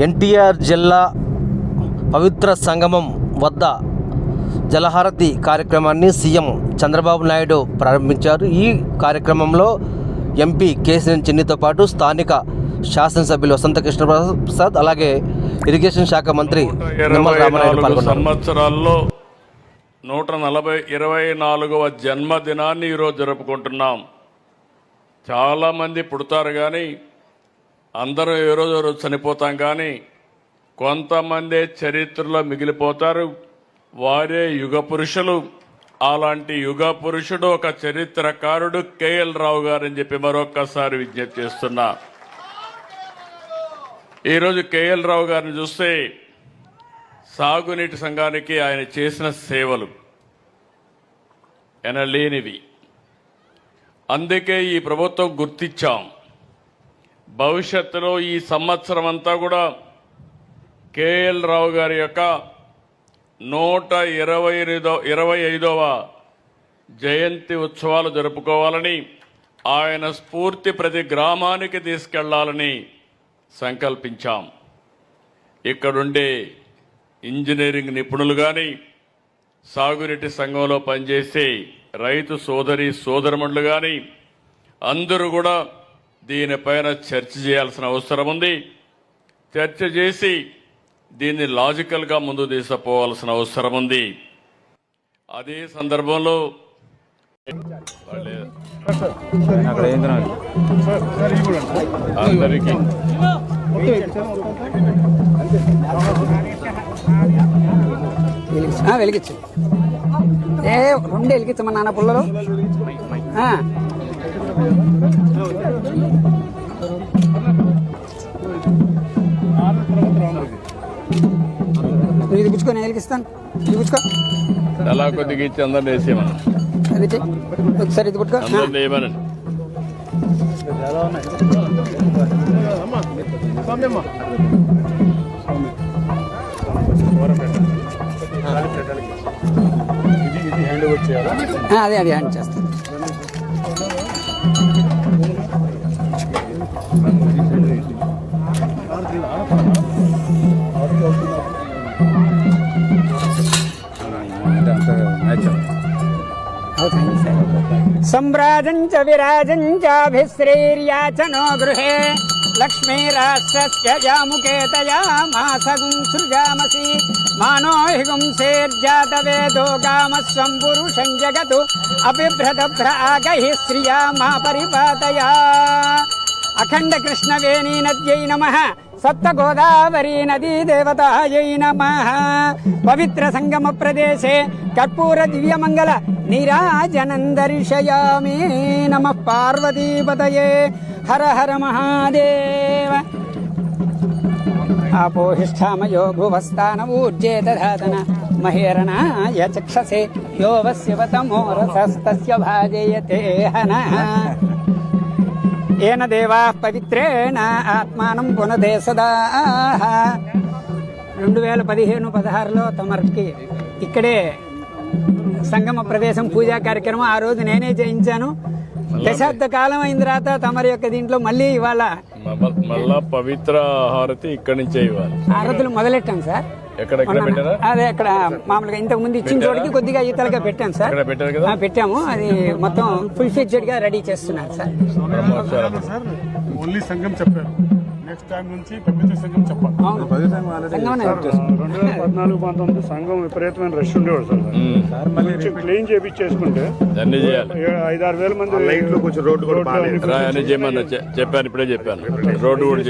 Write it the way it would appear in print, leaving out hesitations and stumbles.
ఎన్టీఆర్ జిల్లా పవిత్ర సంగమం వద్ద జలహారతి కార్యక్రమాన్ని సీఎం చంద్రబాబు నాయుడు ప్రారంభించారు. ఈ కార్యక్రమంలో ఎంపీ కేసీఆర్ చిన్నితో పాటు స్థానిక శాసనసభ్యులు వసంత కృష్ణప్రసాద్ అలాగే ఇరిగేషన్ శాఖ మంత్రి నిమ్మల రామానాయుడు పాల్గొన్నారు. సంవత్సరాల్లో 124వ జన్మదినాన్ని ఈరోజు జరుపుకుంటున్నాం. చాలామంది పుడతారు కానీ అందరూ ఏ రోజు చనిపోతాం, కానీ కొంతమంది చరిత్రలో మిగిలిపోతారు. వారే యుగ పురుషులు. అలాంటి యుగ పురుషుడు ఒక చరిత్రకారుడు కేఎల్ రావు గారు అని చెప్పి మరొక్కసారి విజ్ఞప్తి చేస్తున్నా. ఈరోజు కేఎల్ రావు గారిని చూస్తే సాగునీటి సంఘానికి ఆయన చేసిన సేవలు ఎనలేనివి. అందుకే ఈ ప్రభుత్వం గుర్తించాం. భవిష్యత్తులో ఈ సంవత్సరం అంతా కూడా కేఎల్ రావు గారి యొక్క 125వ జయంతి ఉత్సవాలు జరుపుకోవాలని, ఆయన స్ఫూర్తి ప్రతి గ్రామానికి తీసుకెళ్లాలని సంకల్పించాం. ఇక్కడుండే ఇంజనీరింగ్ నిపుణులు కానీ, సాగునీటి సంఘంలో పనిచేసే రైతు సోదరమణులు కానీ అందరూ కూడా దీనిపైన చర్చ చేయాల్సిన అవసరం ఉంది. చర్చ చేసి దీన్ని లాజికల్గా ముందు తీసుకుపోవాల్సిన అవసరం ఉంది. అదే సందర్భంలో అందరికీ వెలిగించు. రెండు వెలిగించమా నాన్న పుల్లలు. ఇది పుచ్చుకో, నేను వెలిగిస్తాను. ఇది పుచ్చుకో, ఎలా కొద్దిగా ఇచ్చి అందరిని వేసేయమని. అది ఒకసారి ఇది పుట్టుకో. అందరిని వేయమనండి. అదే అది హ్యాండ్ చేస్తాను. సంభ్రాజంచ విరాజంచాభిశ్రేర్యాచనో గృహే లక్ష్మీరాష్ట్రస్య జాముకేతయా మాసగుం సృజామసి మానో హిగుంసేర్జాతవేదో గామస్వం పురుషం జగతు అభిభ్రతభ్రాగైః శ్రియా మా పరిపాతయా. అఖండ కృష్ణవేణీ నద్యై నమః. సప్త గోదావరీ నదీ దేవతాయై నమః. పవిత్ర సంగమ ప్రదేశే కర్పూర దివ్యమంగళ నీరాజనం దర్శయామి. నమః పార్వతీపతయే. హర హర మహాదేవ. ఆపోహిష్ఠామయో భువస్థాన ఊర్జే దధాతన మహేరణాయ చక్షసే యో వస్యవతమో రసస్తస్య భాజయతే హనః. ఏన దేవా పవిత్రేణ ఆత్మానం పునదే సదా. 2015-16లో తమరికి ఇక్కడే సంగమ ప్రవేశం పూజా కార్యక్రమం ఆ రోజు నేనే చేయించాను. దశాబ్ద కాలం అయిన తర్వాత తమరి యొక్క దీంట్లో మళ్ళీ ఇవాళ మళ్ళా పవిత్ర హారతి ఇక్కడి నుంచే ఇవ్వాలి. హారతులు మొదలెట్టాం సార్. అదే అక్కడ మామూలుగా ఇంతకు ముందు ఇచ్చిన చోటికి కొద్దిగా ఈతలుగా పెట్టాం సార్. పెట్టాము. అది మొత్తం ఫుల్ ఫ్లెడ్జెడ్ గా రెడీ చేస్తున్నారు సార్. ఓన్లీ సంఘం చెప్పారు. నెక్స్ట్ టైం నుంచి పవిత్ర సంఘం చెప్పాలి. 2014-19 సంఘం విపరీతమైన రష్ ఉండేవాడు సార్. కొంచెం క్లీన్ చేపించేసుకుంటే 5-6 వేల మంది. రోడ్డు కూడా చేయమని చెప్పాను. ఇప్పుడే చెప్పాను. రోడ్డు కూడా